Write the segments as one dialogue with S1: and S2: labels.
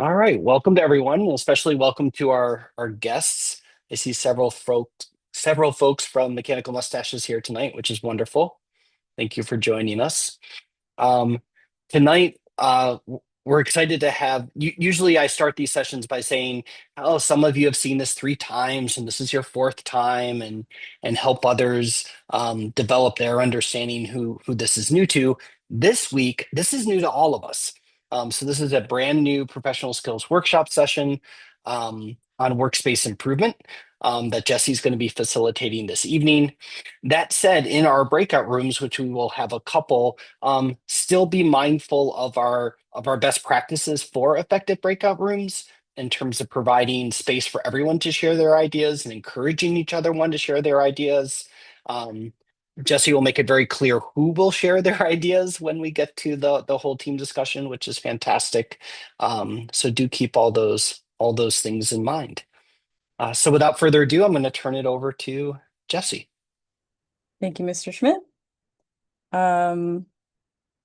S1: All right, welcome to everyone, and especially welcome to our guests. I see several folks from Mechanical Mustaches here tonight, which is wonderful. Thank you for joining us. Um, Tonight, we're excited to have. Usually, I start these sessions by saying, "Oh, some of you have seen this 3 times, and this is your fourth time," and help others develop their understanding who this is new to. This week, this is new to all of us. So this is a brand new professional skills workshop session on workspace improvement that Jesse's going to be facilitating this evening. That said, in our breakout rooms, which we will have a couple, still be mindful of our best practices for effective breakout rooms in terms of providing space for everyone to share their ideas and encouraging each other one to share their ideas. Um, Jesse will make it very clear who will share their ideas when we get to the whole team discussion, which is fantastic. So do keep all those things in mind. So without further ado, I'm going to turn it over to Jesse.
S2: Thank you, Mr. Schmidt. Um,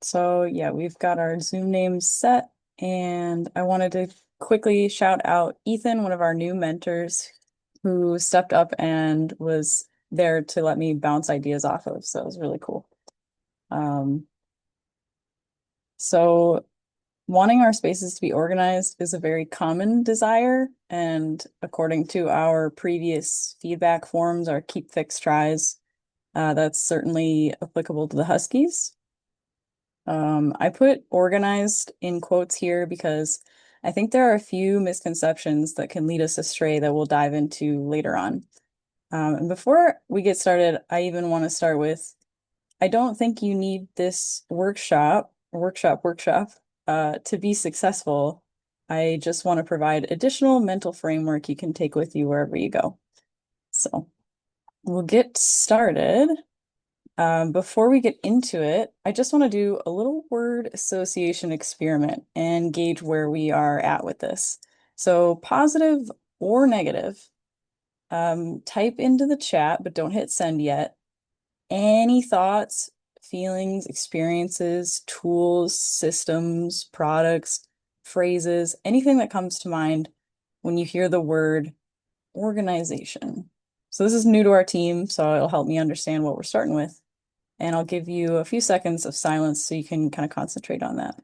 S2: so yeah, we've got our Zoom names set, and I wanted to quickly shout out Ethan, one of our new mentors, who stepped up and was there to let me bounce ideas off of. So it was really cool. Um, so wanting our spaces to be organized is a very common desire, and according to our previous feedback forms, our keep fix tries, that's certainly applicable to the Huskies. I put organized in quotes here because I think there are a few misconceptions that can lead us astray that we'll dive into later on. And before we get started, I even want to start with, I don't think you need this workshop, to be successful. I just want to provide additional mental framework you can take with you wherever you go. So we'll get started. Before we get into it, I just want to do a little word association experiment and gauge where we are at with this. So positive or negative, type into the chat, but don't hit send yet. Any thoughts, feelings, experiences, tools, systems, products, phrases, anything that comes to mind when you hear the word organization. So this is new to our team, so it'll help me understand what we're starting with. And I'll give you a few seconds of silence so you can kind of concentrate on that.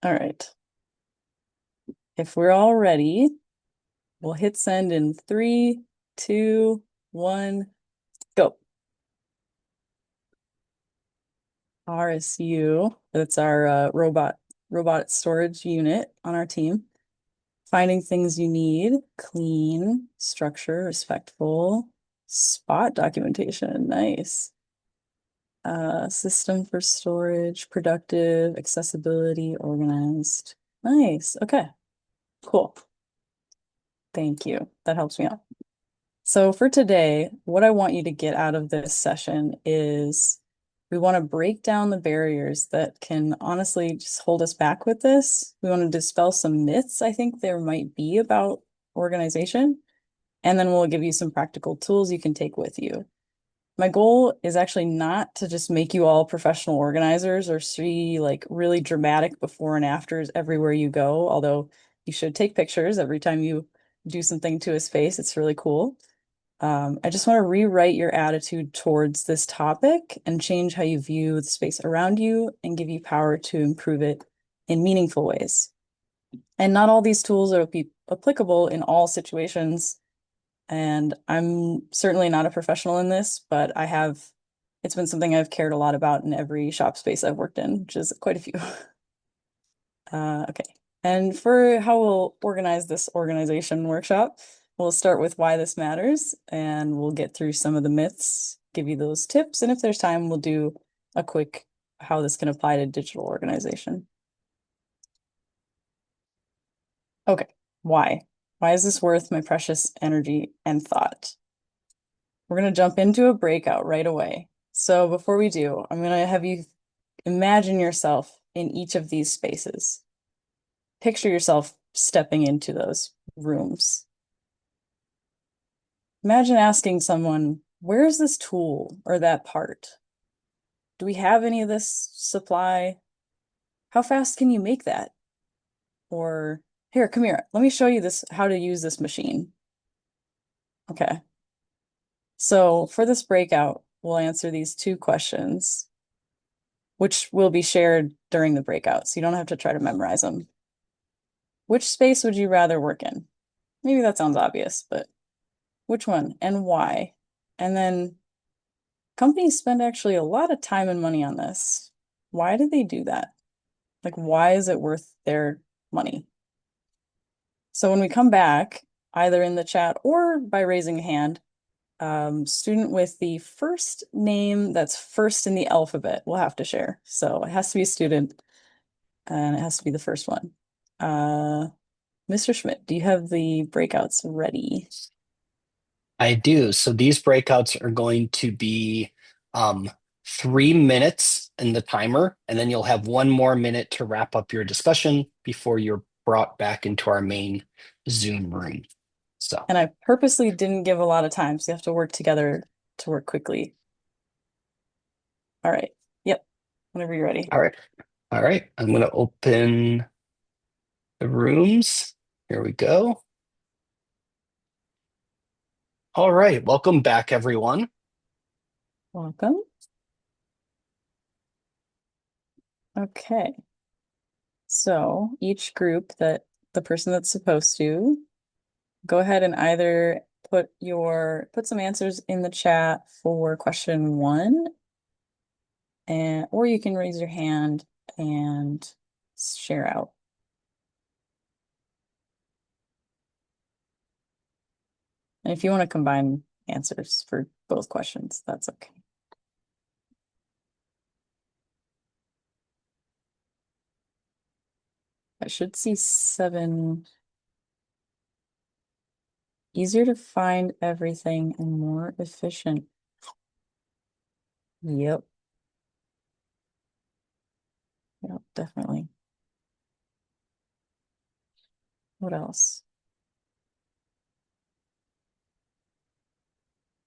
S2: All right. If we're all ready, we'll hit send in 3, 2, 1, go. RSU, that's our robot storage unit on our team. Finding things you need, clean, structure, respectful, spot documentation, nice. System for storage, productive, accessibility, organized. Nice. Okay, cool. Thank you. That helps me out. So for today, what I want you to get out of this session is we want to break down the barriers that can honestly just hold us back with this. We want to dispel some myths I think there might be about organization, and then we'll give you some practical tools you can take with you. My goal is actually not to just make you all professional organizers or see like really dramatic before and afters everywhere you go, although you should take pictures every time you do something to a space. It's really cool. I just want to rewrite your attitude towards this topic and change how you view the space around you and give you power to improve it in meaningful ways. And not all these tools are applicable in all situations. And I'm certainly not a professional in this, but it's been something I've cared a lot about in every shop space I've worked in, which is quite a few. Okay. And for how we'll organize this organization workshop, we'll start with why this matters, and we'll get through some of the myths, give you those tips, and if there's time, we'll do a quick how this can apply to digital organization. Okay, why? Why is this worth my precious energy and thought? We're going to jump into a breakout right away. So before we do, I'm going to have you imagine yourself in each of these spaces. picture yourself stepping into those rooms. Imagine asking someone, where's this tool or that part? Do we have any of this supply? How fast can you make that? Or here, come here. Let me show you this, how to use this machine. Okay. So for this breakout, we'll answer these two questions, which will be shared during the breakout. So you don't have to try to memorize them. Which space would you rather work in? Maybe that sounds obvious, but which one and why? And then companies spend actually a lot of time and money on this. Why do they do that? Like, why is it worth their money? So when we come back, either in the chat or by raising a hand, student with the first name that's first in the alphabet will have to share. So it has to be a student and it has to be the first one. Mr. Schmidt, do you have the breakouts ready?
S1: I do. So these breakouts are going to be 3 minutes in the timer, and then you'll have 1 more minute to wrap up your discussion before you're brought back into our main Zoom room. So,
S2: And I purposely didn't give a lot of time, so you have to work together to work quickly. All right. Yep. Whenever you're ready.
S1: all right. All right. I'm going to open the rooms. Here we go. All right. Welcome back, everyone.
S2: Welcome. Okay. So each group that the person that's supposed to go ahead and either put some answers in the chat for question one, and or you can raise your hand and share out. And if you want to combine answers for both questions, that's okay. I should see 7. Easier to find everything and more efficient. Yep. Yep, definitely. What else?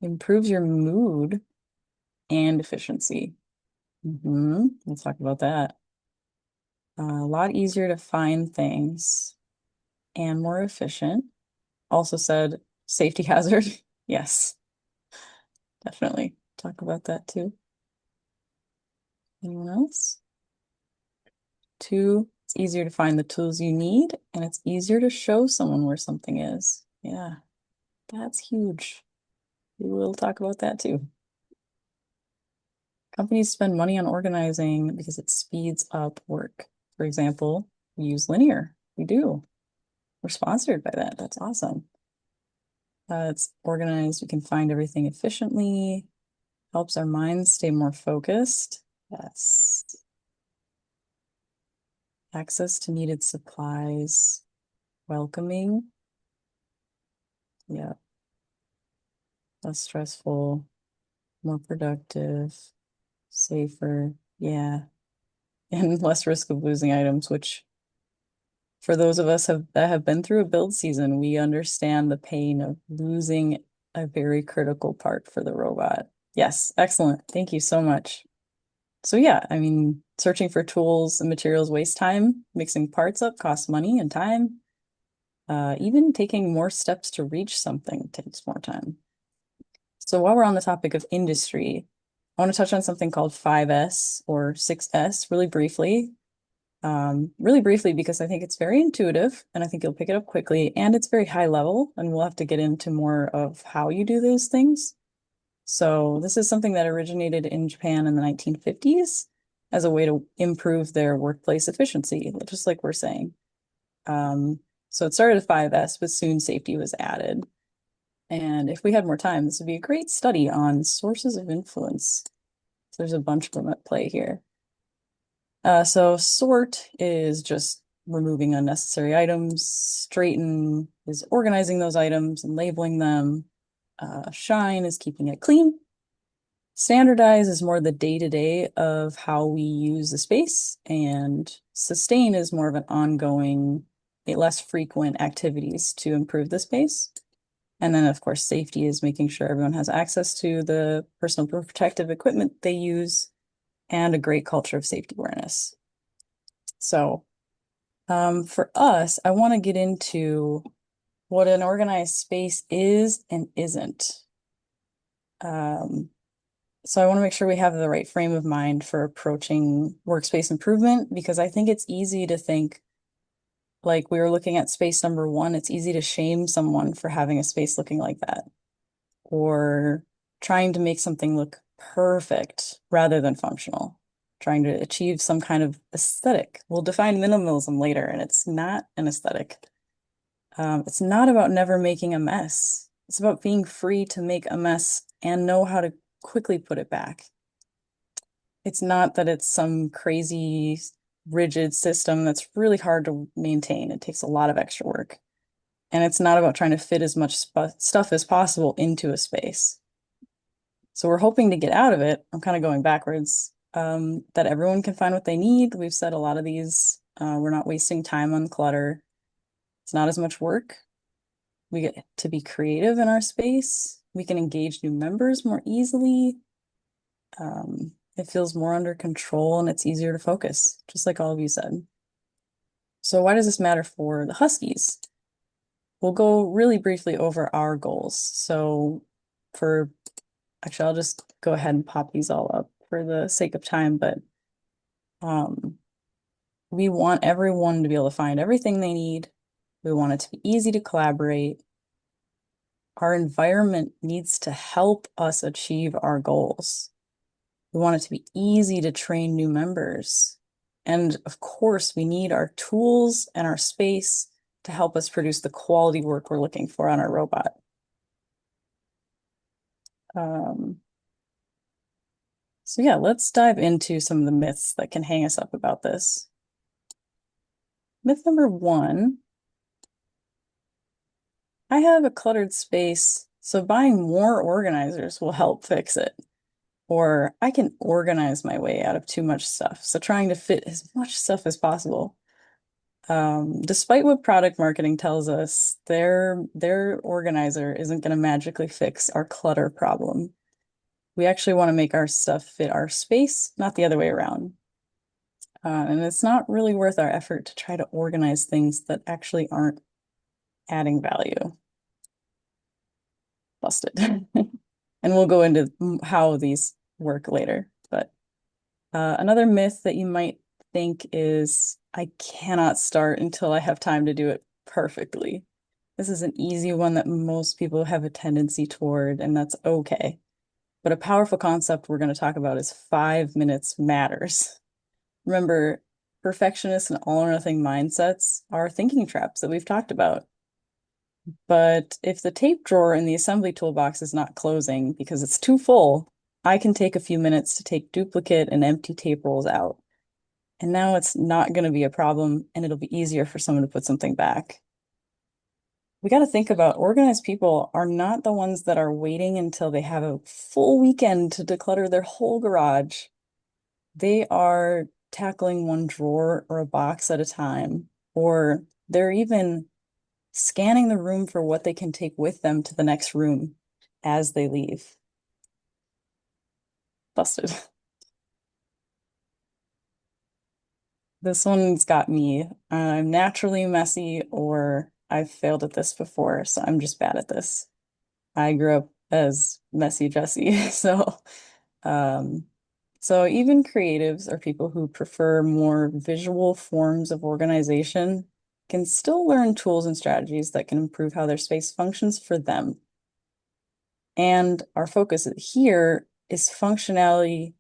S2: Improves your mood and efficiency. Let's talk about that. A lot easier to find things and more efficient. Also said safety hazard. Yes, definitely. Talk about that too. Anyone else? 2, it's easier to find the tools you need, and it's easier to show someone where something is. Yeah, that's huge. We will talk about that too. Companies spend money on organizing because it speeds up work. For example, we use Linear. We do. We're sponsored by that. That's awesome. It's organized. We can find everything efficiently. Helps our minds stay more focused. Yes. Access to needed supplies. Welcoming. Yeah. Less stressful. More productive. Safer. Yeah. And less risk of losing items, which for those of us that have been through a build season, we understand the pain of losing a very critical part for the robot. Yes, excellent. Thank you so much. So yeah, I mean, searching for tools and materials wastes time. Mixing parts up costs money and time. Even taking more steps to reach something takes more time. So while we're on the topic of industry, I want to touch on something called 5S or 6S really briefly. Really briefly because I think it's very intuitive and I think you'll pick it up quickly, and it's very high level, and we'll have to get into more of how you do those things. So this is something that originated in Japan in the 1950s as a way to improve their workplace efficiency, just like we're saying. So it started at 5S, but soon safety was added. And if we had more time, this would be a great study on sources of influence. So there's a bunch of them at play here. So sort is just removing unnecessary items. Straighten is organizing those items and labeling them. Shine is keeping it clean. Standardize is more the day-to-day of how we use the space, and sustain is more of an ongoing, less frequent activities to improve the space. And then, of course, safety is making sure everyone has access to the personal protective equipment they use and a great culture of safety awareness. So, for us, I want to get into what an organized space is and isn't. Um, so I want to make sure we have the right frame of mind for approaching workspace improvement, because I think it's easy to think, like we were looking at space number one, it's easy to shame someone for having a space looking like that, or trying to make something look perfect rather than functional, trying to achieve some kind of aesthetic. We'll define minimalism later, and it's not an aesthetic. It's not about never making a mess. It's about being free to make a mess and know how to quickly put it back. It's not that it's some crazy rigid system that's really hard to maintain. It takes a lot of extra work. And it's not about trying to fit as much stuff as possible into a space. So we're hoping to get out of it. I'm kind of going backwards, that everyone can find what they need. We've said a lot of these. We're not wasting time on clutter. It's not as much work. We get to be creative in our space. We can engage new members more easily. It feels more under control and it's easier to focus, just like all of you said. So why does this matter for the Huskies? We'll go really briefly over our goals. So actually, I'll just go ahead and pop these all up for the sake of time, but we want everyone to be able to find everything they need. We want it to be easy to collaborate. Our environment needs to help us achieve our goals. We want it to be easy to train new members. And of course, we need our tools and our space to help us produce the quality work we're looking for on our robot. So yeah, let's dive into some of the myths that can hang us up about this. Myth number one, I have a cluttered space, so buying more organizers will help fix it. Or I can organize my way out of too much stuff. So trying to fit as much stuff as possible. Despite what product marketing tells us, their organizer isn't going to magically fix our clutter problem. We actually want to make our stuff fit our space, not the other way around. And it's not really worth our effort to try to organize things that actually aren't adding value. Busted. And we'll go into how these work later. But another myth that you might think is, I cannot start until I have time to do it perfectly. This is an easy one that most people have a tendency toward, and that's okay. But a powerful concept we're going to talk about is 5 minutes matters. Remember, perfectionists and all or nothing mindsets are thinking traps that we've talked about. But if the tape drawer in the assembly toolbox is not closing because it's too full, I can take a few minutes to take duplicate and empty tape rolls out. And now it's not going to be a problem, and it'll be easier for someone to put something back. We got to think about organized people are not the ones that are waiting until they have a full weekend to declutter their whole garage. They are tackling one drawer or a box at a time, or they're even scanning the room for what they can take with them to the next room as they leave. Busted. This one's got me. I'm naturally messy, or I've failed at this before, so I'm just bad at this. I grew up as messy Jessie, um, so even creatives or people who prefer more visual forms of organization can still learn tools and strategies that can improve how their space functions for them. And our focus here is functionality,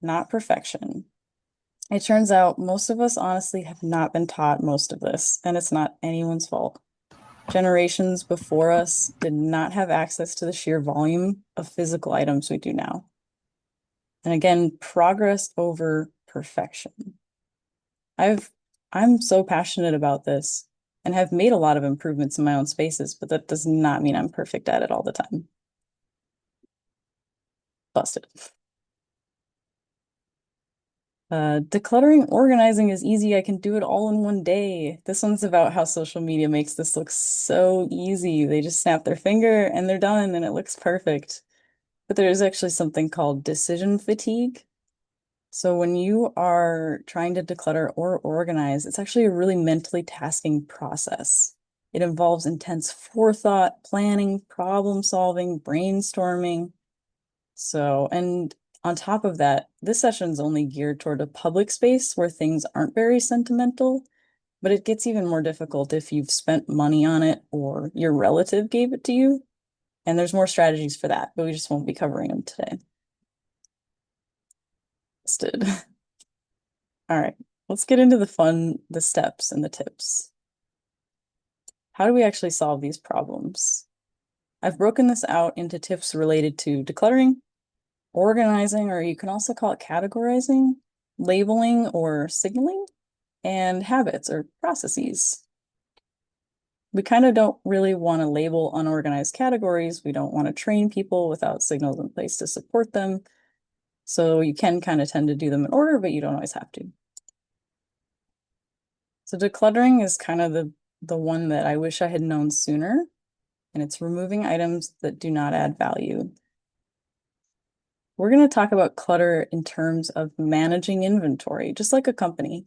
S2: not perfection. It turns out most of us honestly have not been taught most of this, and it's not anyone's fault. Generations before us did not have access to the sheer volume of physical items we do now. And again, progress over perfection. I'm so passionate about this and have made a lot of improvements in my own spaces, but that does not mean I'm perfect at it all the time. Busted. Decluttering organizing is easy. I can do it all in one day. This one's about how social media makes this look so easy. They just snap their finger and they're done and it looks perfect. But there's actually something called decision fatigue. So when you are trying to declutter or organize, it's actually a really mentally tasking process. It involves intense forethought, planning, problem solving, brainstorming. So, and on top of that, this session's only geared toward a public space where things aren't very sentimental, but it gets even more difficult if you've spent money on it or your relative gave it to you. And there's more strategies for that, but we just won't be covering them today. Listed. All right, let's get into the fun, the steps and the tips. How do we actually solve these problems? I've broken this out into tips related to decluttering, organizing, or you can also call it categorizing, labeling or signaling, and habits or processes. We kind of don't really want to label unorganized categories. We don't want to train people without signals in place to support them. So you can kind of tend to do them in order, but you don't always have to. So decluttering is kind of the one that I wish I had known sooner, and it's removing items that do not add value. We're going to talk about clutter in terms of managing inventory, just like a company.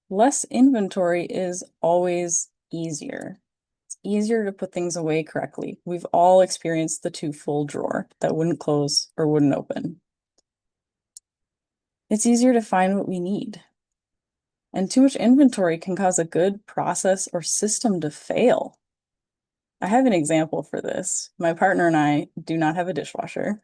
S2: Less inventory is always easier. It's easier to put things away correctly. We've all experienced the too full drawer that wouldn't close or wouldn't open. It's easier to find what we need. And too much inventory can cause a good process or system to fail. I have an example for this. My partner and I do not have a dishwasher.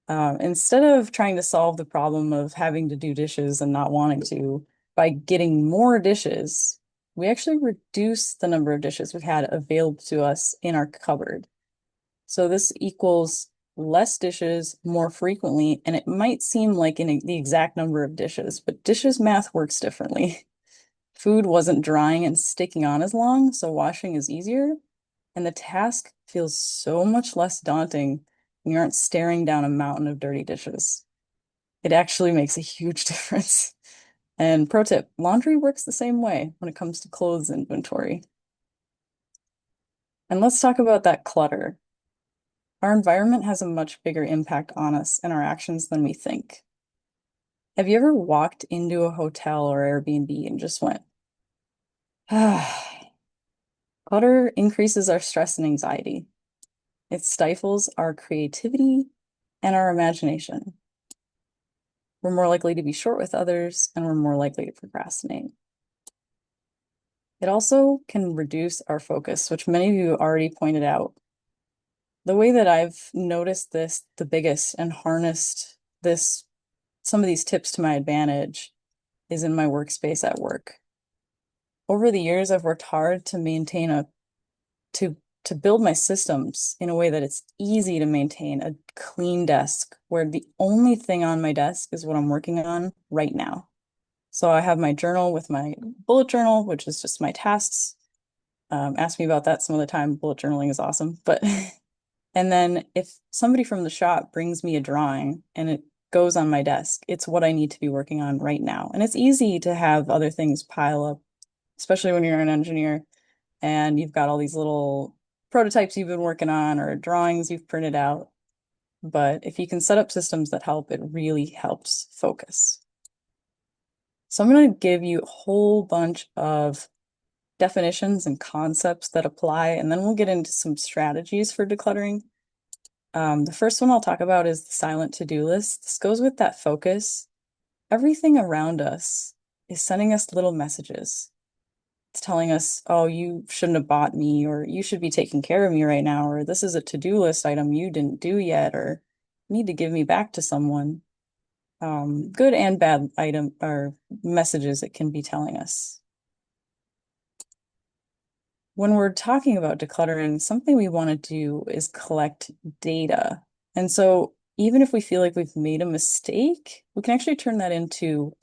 S2: Instead of trying to solve the problem of having to do dishes and not wanting to by getting more dishes, we actually reduce the number of dishes we've had available to us in our cupboard. So this equals less dishes more frequently, and it might seem like the exact number of dishes, but dishes math works differently. Food wasn't drying and sticking on as long, so washing is easier, and the task feels so much less daunting when you aren't staring down a mountain of dirty dishes. It actually makes a huge difference. And pro tip, laundry works the same way when it comes to clothes inventory. And let's talk about that clutter. Our environment has a much bigger impact on us and our actions than we think. Have you ever walked into a hotel or Airbnb and just went, ah, clutter increases our stress and anxiety. It stifles our creativity and our imagination. We're more likely to be short with others, and we're more likely to procrastinate. It also can reduce our focus, which many of you already pointed out. The way that I've noticed this the biggest and harnessed some of these tips to my advantage is in my workspace at work. Over the years, I've worked hard to maintain to build my systems in a way that it's easy to maintain a clean desk where the only thing on my desk is what I'm working on right now. So I have my journal with my bullet journal, which is just my tasks. Ask me about that some of the time. Bullet journaling is awesome. But and then if somebody from the shop brings me a drawing and it goes on my desk, it's what I need to be working on right now. And it's easy to have other things pile up, especially when you're an engineer and you've got all these little prototypes you've been working on or drawings you've printed out. But if you can set up systems that help, it really helps focus. So I'm going to give you a whole bunch of definitions and concepts that apply, and then we'll get into some strategies for decluttering. The first one I'll talk about is the silent to-do list. This goes with that focus. Everything around us is sending us little messages. It's telling us, oh, you shouldn't have bought me, or you should be taking care of me right now, or this is a to-do list item you didn't do yet, or need to give me back to someone. Good and bad item or messages it can be telling us. When we're talking about decluttering, something we want to do is collect data. And so even if we feel like we've made a mistake, we can actually turn that into,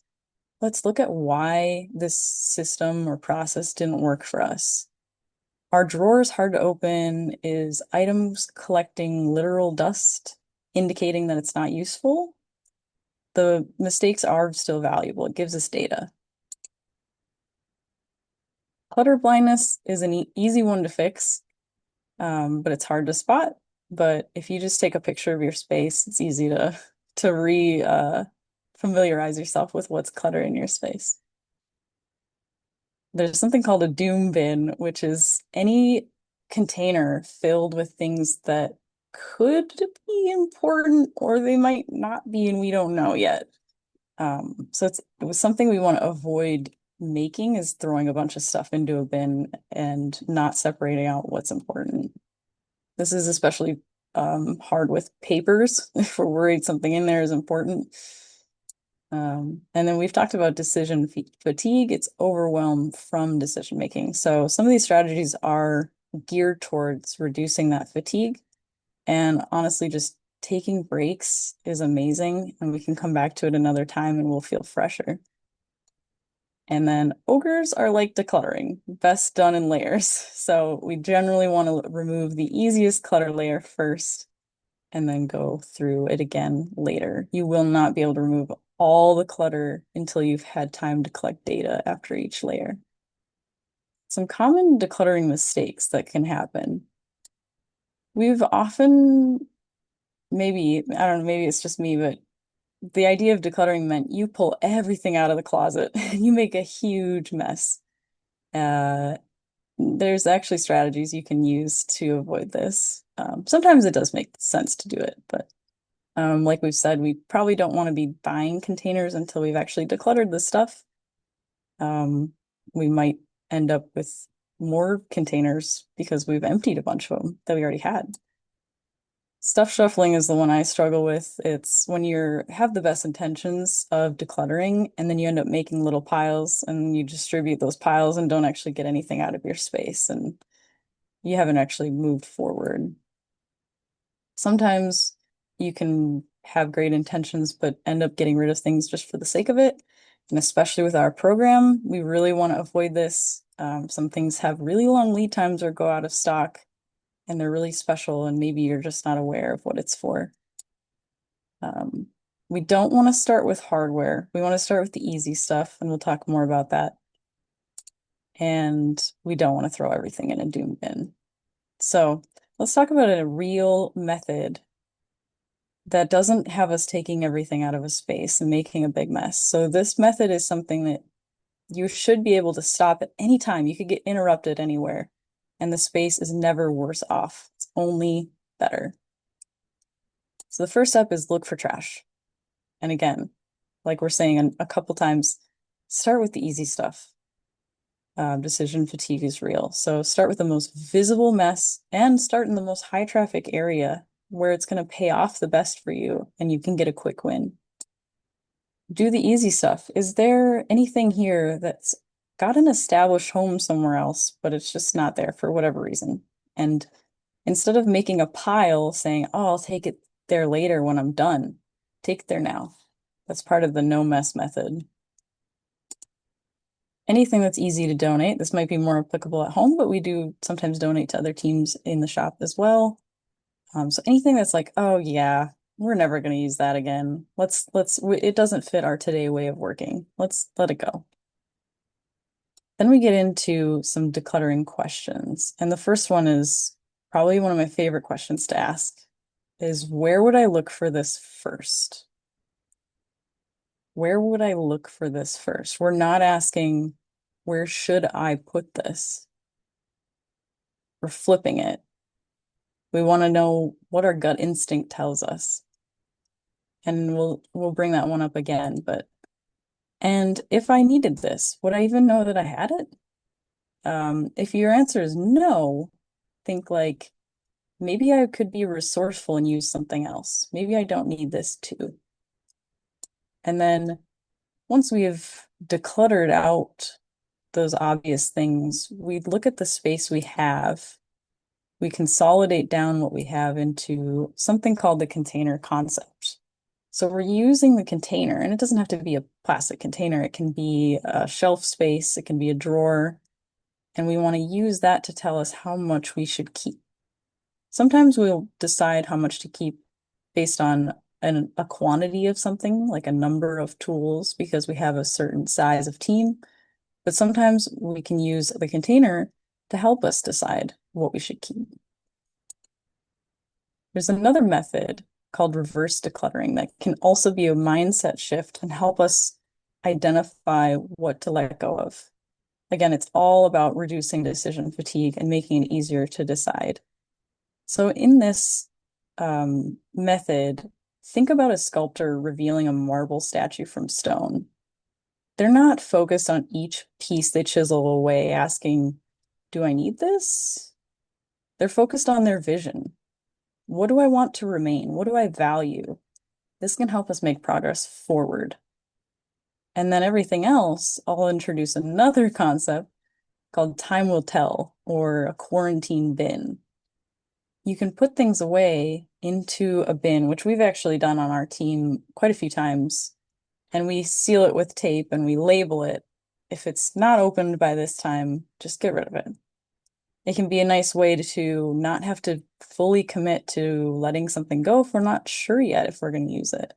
S2: let's look at why this system or process didn't work for us. Are drawers hard to open? Is items collecting literal dust, indicating that it's not useful? The mistakes are still valuable. It gives us data. Clutter blindness is an easy one to fix, but it's hard to spot. But if you just take a picture of your space, it's easy to familiarize yourself with what's cluttered in your space. There's something called a doom bin, which is any container filled with things that could be important or they might not be, and we don't know yet. So it was something we want to avoid making is throwing a bunch of stuff into a bin and not separating out what's important. This is especially hard with papers if we're worried something in there is important. And then we've talked about decision fatigue. It's overwhelm from decision making. So some of these strategies are geared towards reducing that fatigue. And honestly, just taking breaks is amazing. And we can come back to it another time and we'll feel fresher. And then ogres are like decluttering, best done in layers. So we generally want to remove the easiest clutter layer first and then go through it again later. You will not be able to remove all the clutter until you've had time to collect data after each layer. Some common decluttering mistakes that can happen. We've often, maybe, I don't know, maybe it's just me, but the idea of decluttering meant you pull everything out of the closet and you make a huge mess. There's actually strategies you can use to avoid this. Sometimes it does make sense to do it, but like we've said, we probably don't want to be buying containers until we've actually decluttered this stuff. We might end up with more containers because we've emptied a bunch of them that we already had. Stuff shuffling is the one I struggle with. It's when you have the best intentions of decluttering and then you end up making little piles and you distribute those piles and don't actually get anything out of your space and you haven't actually moved forward. Sometimes you can have great intentions but end up getting rid of things just for the sake of it. And especially with our program, we really want to avoid this. Some things have really long lead times or go out of stock and they're really special and maybe you're just not aware of what it's for. We don't want to start with hardware. We want to start with the easy stuff, and we'll talk more about that. And we don't want to throw everything in a doom bin. So let's talk about a real method that doesn't have us taking everything out of a space and making a big mess. So this method is something that you should be able to stop at any time. You could get interrupted anywhere, and the space is never worse off. It's only better. So the first step is look for trash. And again, like we're saying a couple times, start with the easy stuff. Decision fatigue is real. So start with the most visible mess and start in the most high traffic area where it's going to pay off the best for you and you can get a quick win. Do the easy stuff. Is there anything here that's got an established home somewhere else, but it's just not there for whatever reason? And instead of making a pile saying, oh, I'll take it there later when I'm done, take it there now. That's part of the no mess method. Anything that's easy to donate. This might be more applicable at home, but we do sometimes donate to other teams in the shop as well. So anything that's like, oh yeah, we're never going to use that again. It doesn't fit our today way of working. Let's let it go. Then we get into some decluttering questions. And the first one is probably one of my favorite questions to ask is where would I look for this first? Where would I look for this first? We're not asking, where should I put this? We're flipping it. We want to know what our gut instinct tells us. And we'll bring that one up again, and if I needed this, would I even know that I had it? If your answer is no, think like maybe I could be resourceful and use something else. Maybe I don't need this too. And then once we have decluttered out those obvious things, we look at the space we have. We consolidate down what we have into something called the container concept. So we're using the container, and it doesn't have to be a plastic container. It can be a shelf space. It can be a drawer. And we want to use that to tell us how much we should keep. Sometimes we'll decide how much to keep based on a quantity of something, like a number of tools, because we have a certain size of team. But sometimes we can use the container to help us decide what we should keep. There's another method called reverse decluttering that can also be a mindset shift and help us identify what to let go of. Again, it's all about reducing decision fatigue and making it easier to decide. So in this method, think about a sculptor revealing a marble statue from stone. They're not focused on each piece they chisel away, asking, do I need this? They're focused on their vision. What do I want to remain? What do I value? This can help us make progress forward. And then everything else, I'll introduce another concept called time will tell, or a quarantine bin. You can put things away into a bin, which we've actually done on our team quite a few times, and we seal it with tape and we label it. If it's not opened by this time, just get rid of it. It can be a nice way to not have to fully commit to letting something go if we're not sure yet if we're going to use it.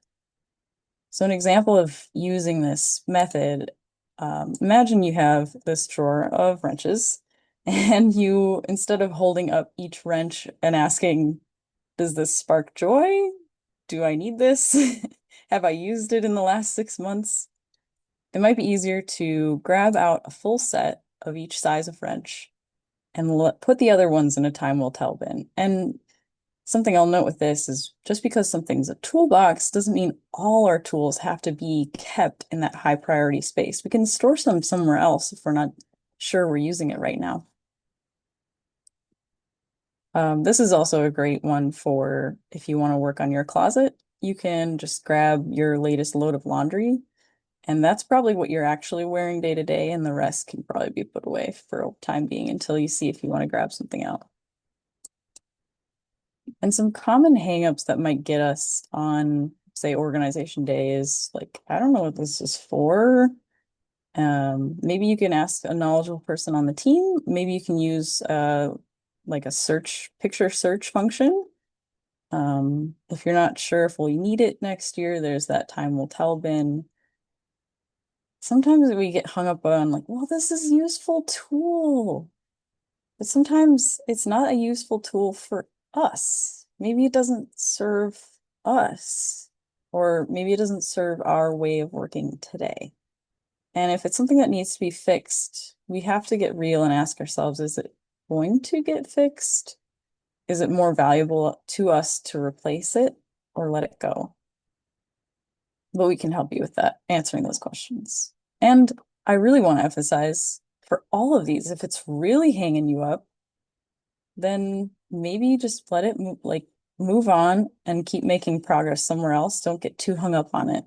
S2: So an example of using this method, imagine you have this drawer of wrenches and you, instead of holding up each wrench and asking, does this spark joy? Do I need this? Have I used it in the last 6 months? It might be easier to grab out a full set of each size of wrench and put the other ones in a time will tell bin. And something I'll note with this is just because something's a toolbox doesn't mean all our tools have to be kept in that high priority space. We can store some somewhere else if we're not sure we're using it right now. This is also a great one for if you want to work on your closet. You can just grab your latest load of laundry, and that's probably what you're actually wearing day to day, and the rest can probably be put away for a time being until you see if you want to grab something out. And some common hangups that might get us on, say, organization day is like, I don't know what this is for. Maybe you can ask a knowledgeable person on the team. Maybe you can use like a picture search function. If you're not sure if we'll need it next year, there's that time will tell bin. Sometimes we get hung up on like, well, this is a useful tool. But sometimes it's not a useful tool for us. Maybe it doesn't serve us, or maybe it doesn't serve our way of working today. And if it's something that needs to be fixed, we have to get real and ask ourselves, is it going to get fixed? Is it more valuable to us to replace it or let it go? But we can help you with that, answering those questions. And I really want to emphasize for all of these, if it's really hanging you up, then maybe just let it move on and keep making progress somewhere else. Don't get too hung up on it.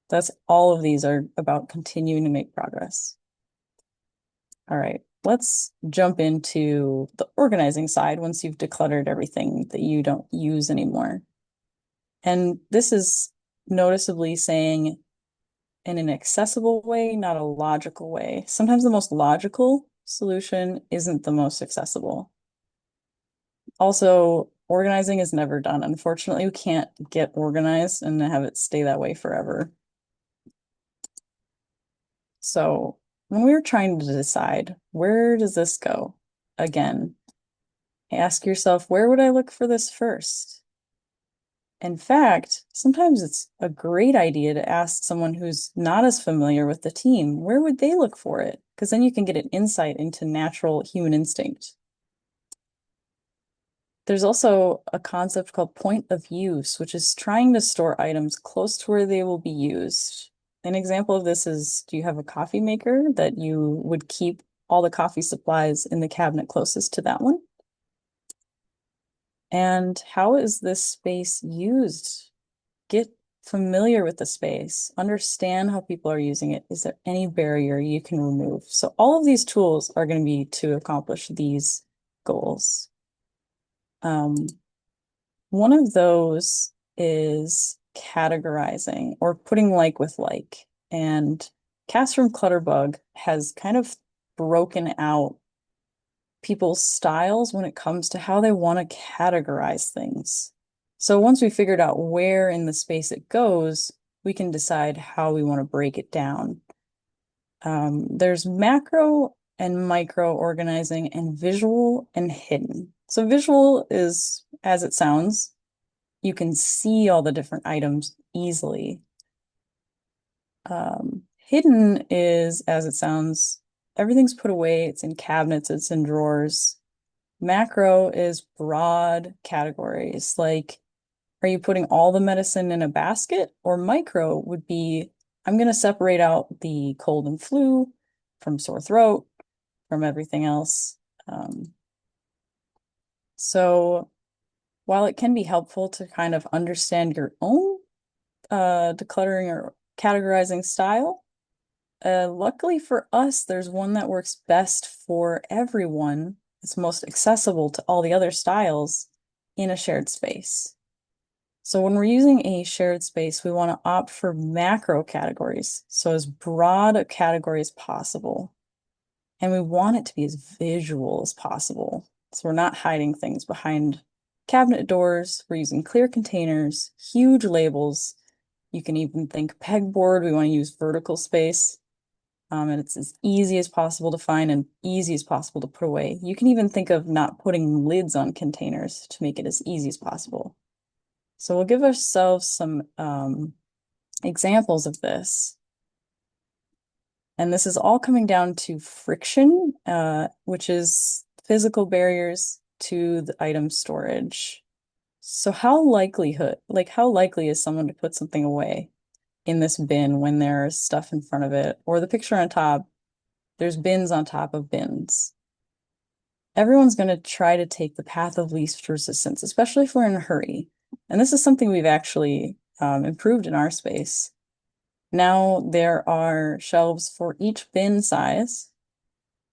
S2: That's all of these are about continuing to make progress. All right, let's jump into the organizing side once you've decluttered everything that you don't use anymore. And this is noticeably saying in an accessible way, not a logical way. Sometimes the most logical solution isn't the most accessible. Also, organizing is never done. Unfortunately, we can't get organized and have it stay that way forever. So when we were trying to decide, where does this go? Again, ask yourself, where would I look for this first? In fact, sometimes it's a great idea to ask someone who's not as familiar with the team, where would they look for it? Because then you can get an insight into natural human instinct. There's also a concept called point of use, which is trying to store items close to where they will be used. An example of this is, do you have a coffee maker that you would keep all the coffee supplies in the cabinet closest to that one? And how is this space used? Get familiar with the space, understand how people are using it. Is there any barrier you can remove? So all of these tools are going to be to accomplish these goals. One of those is categorizing or putting like with like. And Cast from Clutterbug has kind of broken out people's styles when it comes to how they want to categorize things. So once we figured out where in the space it goes, we can decide how we want to break it down. There's macro and micro organizing and visual and hidden. So visual is, as it sounds, you can see all the different items easily. Hidden is, as it sounds, everything's put away, it's in cabinets, it's in drawers. Macro is broad categories, like are you putting all the medicine in a basket? Or micro would be, I'm going to separate out the cold and flu from sore throat, from everything else. So while it can be helpful to kind of understand your own decluttering or categorizing style, luckily for us, there's one that works best for everyone. It's most accessible to all the other styles in a shared space. So when we're using a shared space, we want to opt for macro categories, so as broad a category as possible. And we want it to be as visual as possible. So we're not hiding things behind cabinet doors. We're using clear containers, huge labels. You can even think pegboard. We want to use vertical space. And it's as easy as possible to find and easy as possible to put away. You can even think of not putting lids on containers to make it as easy as possible. So we'll give ourselves some examples of this. And this is all coming down to friction, which is physical barriers to the item storage. So how likely is someone to put something away in this bin when there's stuff in front of it? Or the picture on top, there's bins on top of bins. Everyone's going to try to take the path of least resistance, especially if we're in a hurry. And this is something we've actually improved in our space. Now there are shelves for each bin size,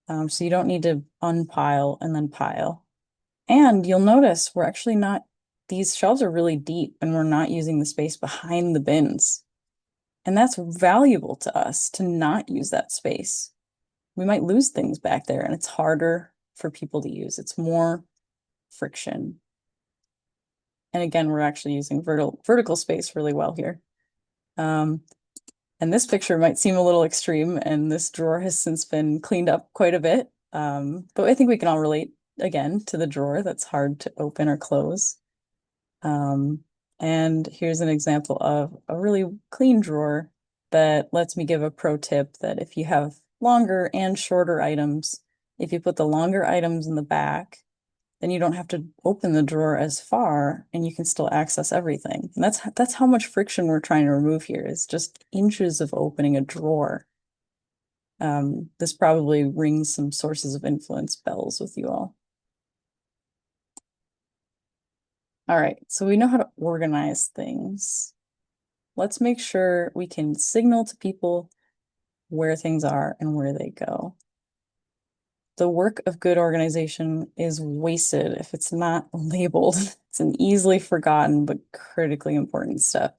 S2: so you don't need to unpile and then pile. And you'll notice these shelves are really deep and we're not using the space behind the bins. And that's valuable to us to not use that space. We might lose things back there and it's harder for people to use. It's more friction. And again, we're actually using vertical space really well here. And this picture might seem a little extreme, and this drawer has since been cleaned up quite a bit. But I think we can all relate again to the drawer that's hard to open or close. And here's an example of a really clean drawer that lets me give a pro tip that if you have longer and shorter items, if you put the longer items in the back, then you don't have to open the drawer as far and you can still access everything. And that's how much friction we're trying to remove here, is just inches of opening a drawer. This probably rings some sources of influence bells with you all. All right, so we know how to organize things. Let's make sure we can signal to people where things are and where they go. The work of good organization is wasted if it's not labeled. It's an easily forgotten but critically important step.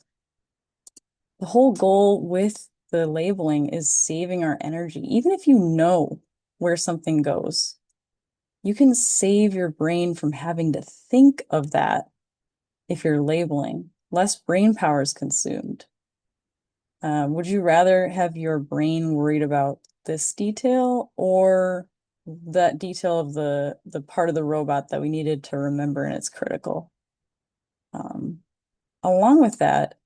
S2: The whole goal with the labeling is saving our energy. Even if you know where something goes, you can save your brain from having to think of that if you're labeling. Less brain power is consumed. Would you rather have your brain worried about this detail or that detail of the part of the robot that we needed to remember and it's critical? Along with that,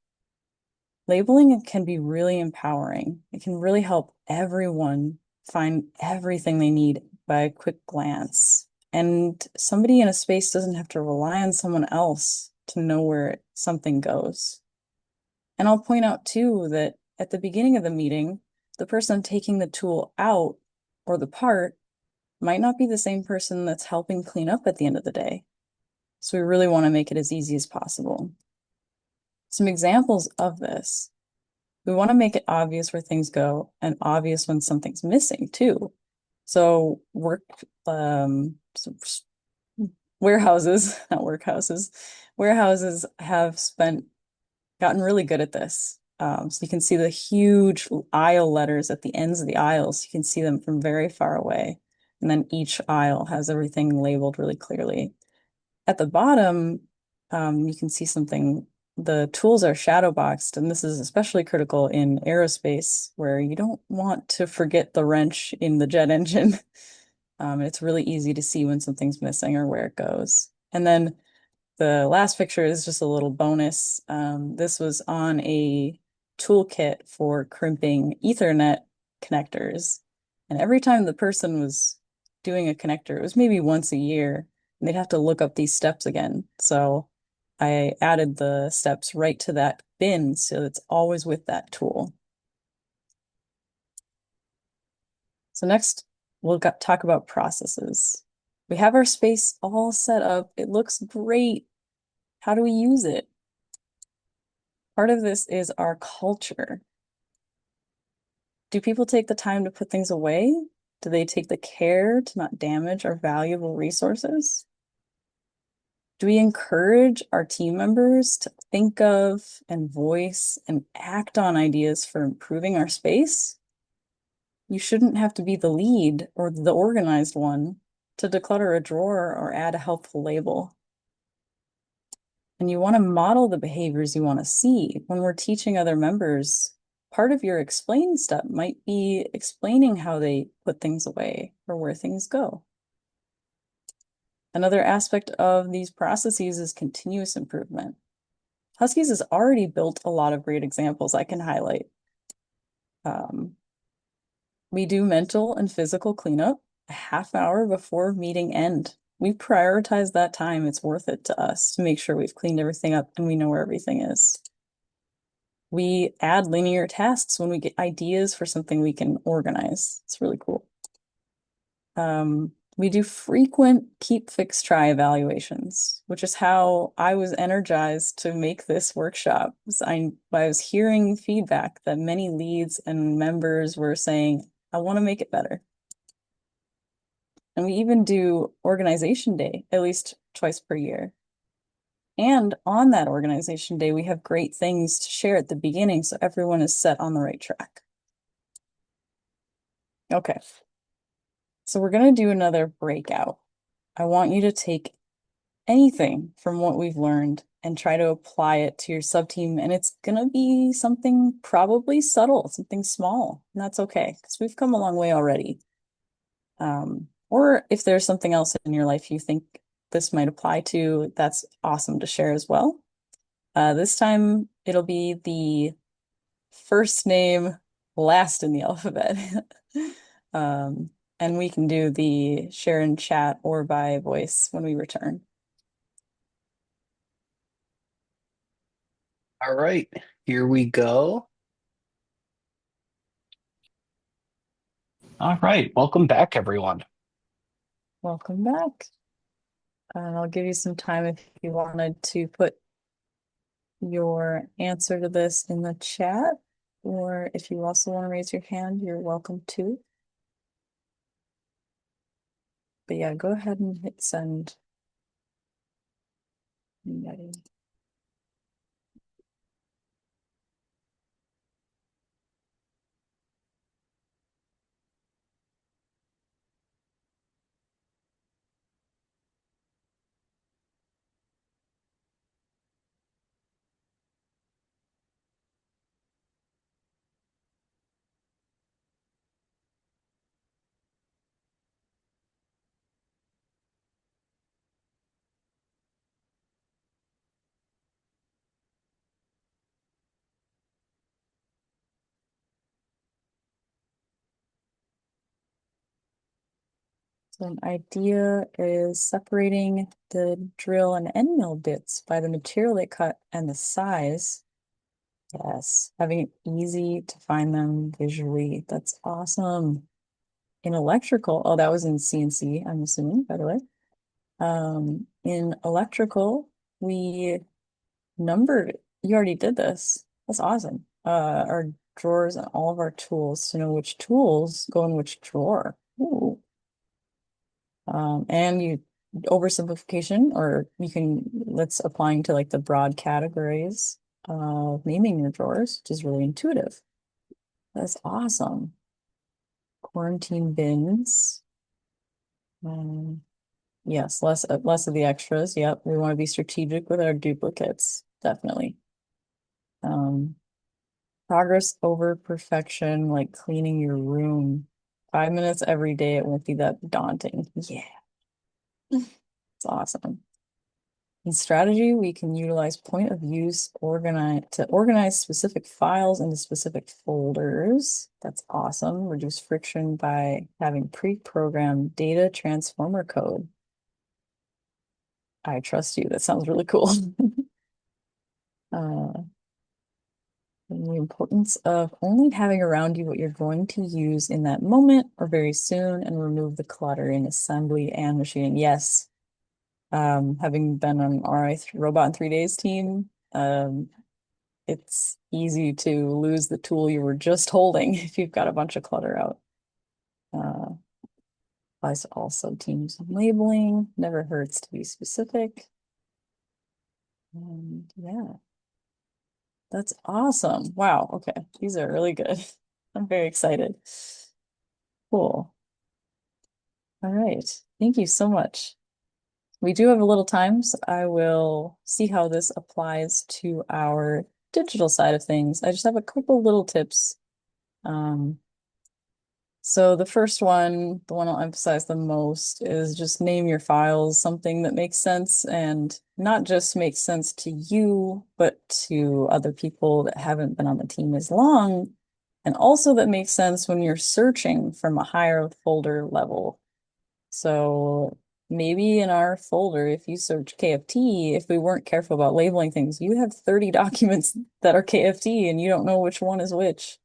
S2: labeling can be really empowering. It can really help everyone find everything they need by a quick glance. And somebody in a space doesn't have to rely on someone else to know where something goes. And I'll point out too that at the beginning of the meeting, the person taking the tool out or the part might not be the same person that's helping clean up at the end of the day. So we really want to make it as easy as possible. Some examples of this. We want to make it obvious where things go and obvious when something's missing too. So warehouses, not workhouses, warehouses have gotten really good at this. So you can see the huge aisle letters at the ends of the aisles. You can see them from very far away. And then each aisle has everything labeled really clearly. At the bottom, you can see something. The tools are shadow boxed, and this is especially critical in aerospace where you don't want to forget the wrench in the jet engine. It's really easy to see when something's missing or where it goes. And then the last picture is just a little bonus. This was on a toolkit for crimping Ethernet connectors. And every time the person was doing a connector, it was maybe once a year, and they'd have to look up these steps again. So I added the steps right to that bin so it's always with that tool. So next, we'll talk about processes. We have our space all set up. It looks great. How do we use it? Part of this is our culture. Do people take the time to put things away? Do they take the care to not damage our valuable resources? Do we encourage our team members to think of and voice and act on ideas for improving our space? You shouldn't have to be the lead or the organized one to declutter a drawer or add a helpful label. And you want to model the behaviors you want to see. When we're teaching other members, part of your explain step might be explaining how they put things away or where things go. Another aspect of these processes is continuous improvement. Huskies has already built a lot of great examples I can highlight. We do mental and physical cleanup a half hour before meeting end. We prioritize that time. It's worth it to us to make sure we've cleaned everything up and we know where everything is. We add linear tasks when we get ideas for something we can organize. It's really cool. We do frequent keep, fix, try evaluations, which is how I was energized to make this workshop. I was hearing feedback that many leads and members were saying, I want to make it better. And we even do organization day at least twice per year. And on that organization day, we have great things to share at the beginning so everyone is set on the right track. Okay. So we're going to do another breakout. I want you to take anything from what we've learned and try to apply it to your sub team. And it's going to be something probably subtle, something small. And that's okay because we've come a long way already. Or if there's something else in your life you think this might apply to, that's awesome to share as well. This time it'll be the first name last in the alphabet. And we can do the share in chat or by voice when we return.
S1: All right, here we go. All right, welcome back, everyone.
S2: Welcome back. And I'll give you some time if you wanted to put your answer to this in the chat, or if you also want to raise your hand, you're welcome to. But yeah, go ahead and hit send. Ready. So an idea is separating the drill and end mill bits by the material they cut and the size. Yes, having it easy to find them visually. That's awesome. In electrical, oh, that was in CNC, I'm assuming, by the way. In electrical, we numbered, you already did this. That's awesome. Our drawers and all of our tools to know which tools go in which drawer. Ooh. And you oversimplification, or you can, that's applying to like the broad categories of naming your drawers, which is really intuitive. That's awesome. Quarantine bins. Um, yes, less of the extras. Yep, we want to be strategic with our duplicates, definitely. Um, Progress over perfection, like cleaning your room. 5 minutes every day, it won't be that daunting. Yeah, it's awesome. In strategy, we can utilize point of use organize specific files into specific folders. That's awesome. Reduce friction by having pre-programmed data transformer code. I trust you. That sounds really cool. Uh, and the importance of only having around you what you're going to use in that moment or very soon, and remove the clutter in assembly and machining. Yes. Having been on RI Robot in 3 days team, it's easy to lose the tool you were just holding if you've got a bunch of clutter out. Uh, Applies to all sub-teams. Labeling never hurts to be specific. And yeah, that's awesome. Wow. Okay. These are really good. I'm very excited. Cool. All right. Thank you so much. We do have a little time, so I will see how this applies to our digital side of things. I just have a couple little tips. Um, So the first one, the one I'll emphasize the most, is just name your files something that makes sense, and not just makes sense to you, but to other people that haven't been on the team as long, and also that makes sense when you're searching from a higher folder level. So maybe in our folder, if you search KFT, if we weren't careful about labeling things, you have 30 documents that are KFT and you don't know which one is which.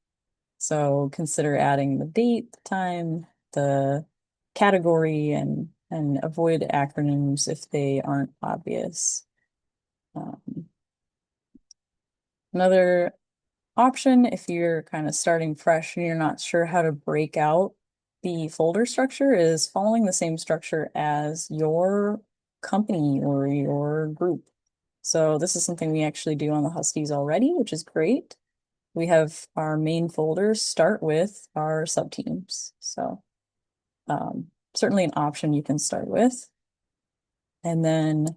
S2: So consider adding the date, the time, the category, and avoid acronyms if they aren't obvious. Um, Another option, if you're kind of starting fresh and you're not sure how to break out the folder structure, is following the same structure as your company or your group. So this is something we actually do on the Huskies already, which is great. We have our main folders start with our subteams. So certainly an option you can start with. And then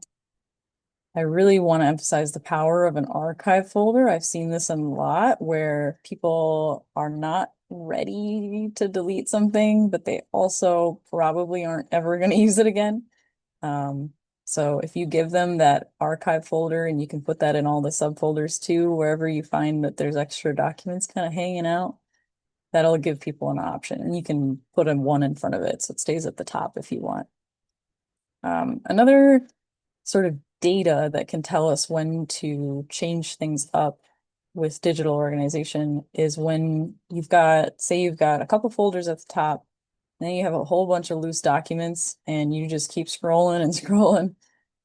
S2: I really want to emphasize the power of an archive folder. I've seen this a lot where people are not ready to delete something, but they also probably aren't ever going to use it again. Um, so if you give them that archive folder, and you can put that in all the subfolders too, wherever you find that there's extra documents kind of hanging out, that'll give people an option. And you can put a one in front of it so it stays at the top if you want. Another sort of data that can tell us when to change things up with digital organization is when say you've got a couple folders at the top, and then you have a whole bunch of loose documents, and you just keep scrolling and scrolling.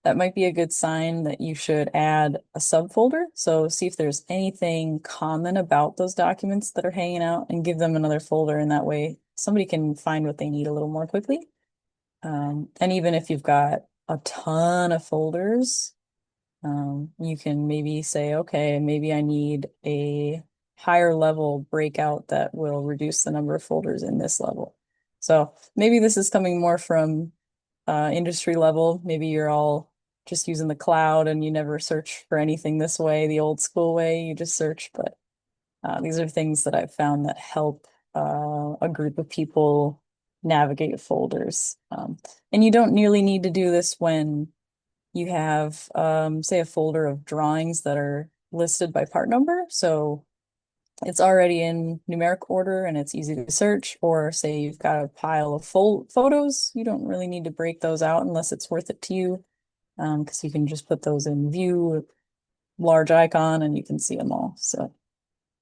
S2: That might be a good sign that you should add a subfolder. So see if there's anything common about those documents that are hanging out, and give them another folder. And that way somebody can find what they need a little more quickly. And even if you've got a ton of folders, you can maybe say, okay, maybe I need a higher level breakout that will reduce the number of folders in this level. So maybe this is coming more from industry level. Maybe you're all just using the cloud and you never search for anything this way, the old school way, you just search. But these are things that I've found that help a group of people navigate folders. And you don't nearly need to do this when you have, say, a folder of drawings that are listed by part number. So it's already in numeric order and it's easy to search. Or say you've got a pile of photos, you don't really need to break those out unless it's worth it to you, because you can just put those in view, large icon, and you can see them all. So,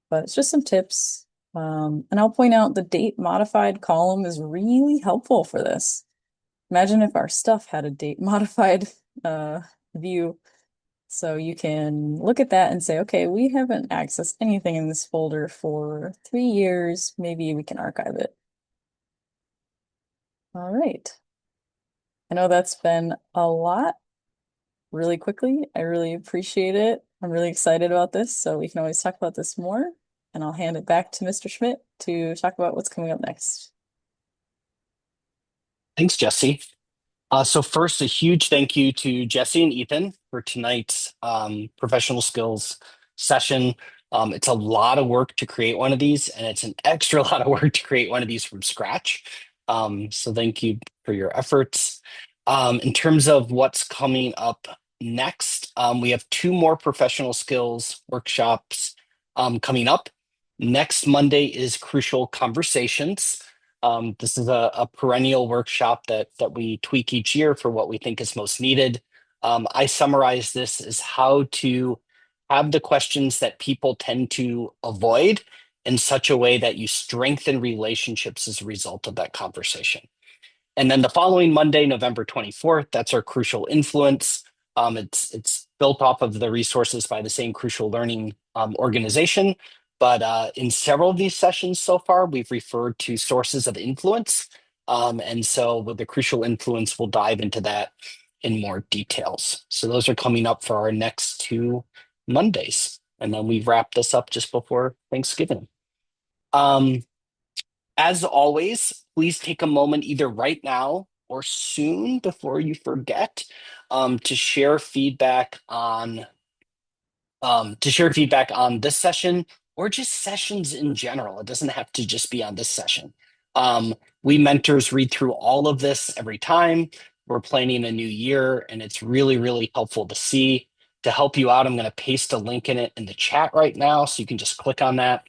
S2: but it's just some tips. And I'll point out the date modified column is really helpful for this. Imagine if our stuff had a date modified view. So you can look at that and say, okay, we haven't accessed anything in this folder for 3 years. Maybe we can archive it. All right. I know that's been a lot really quickly. I really appreciate it. I'm really excited about this. So we can always talk about this more. And I'll hand it back to Mr. Schmidt to talk about what's coming up next.
S1: Thanks, Jesse. So first, a huge thank you to Jesse and Ethan for tonight's professional skills session. It's a lot of work to create one of these, and it's an extra lot of work to create one of these from scratch. So thank you for your efforts. In terms of what's coming up next, we have two more professional skills workshops coming up. Next Monday is Crucial Conversations. This is a perennial workshop that we tweak each year for what we think is most needed. I summarize this as how to have the questions that people tend to avoid in such a way that you strengthen relationships as a result of that conversation. And then the following Monday, November 24th, that's our Crucial Influence. It's built off of the resources by the same Crucial Learning organization. But in several of these sessions so far, we've referred to sources of influence. And so with the Crucial Influence, we'll dive into that in more details. So those are coming up for our next two Mondays. And then we wrap this up just before Thanksgiving. Um, as always, please take a moment either right now or soon before you forget to share feedback on this session or just sessions in general. It doesn't have to just be on this session. We mentors read through all of this every time. We're planning a new year, and it's really, really helpful to see. To help you out, I'm going to paste a link in it in the chat right now, so you can just click on that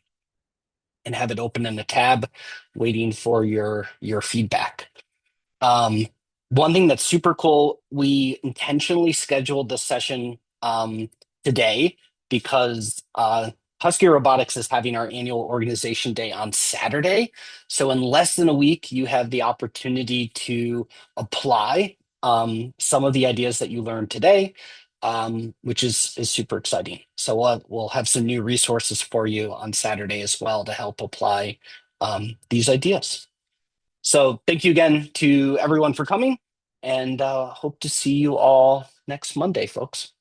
S1: and have it open in a tab waiting for your feedback. Um, One thing that's super cool, we intentionally scheduled this session today because Husky Robotics is having our annual organization day on Saturday. So in less than a week, you have the opportunity to apply some of the ideas that you learned today, which is super exciting. So we'll have some new resources for you on Saturday as well to help apply these ideas. So thank you again to everyone for coming, and hope to see you all next Monday, folks.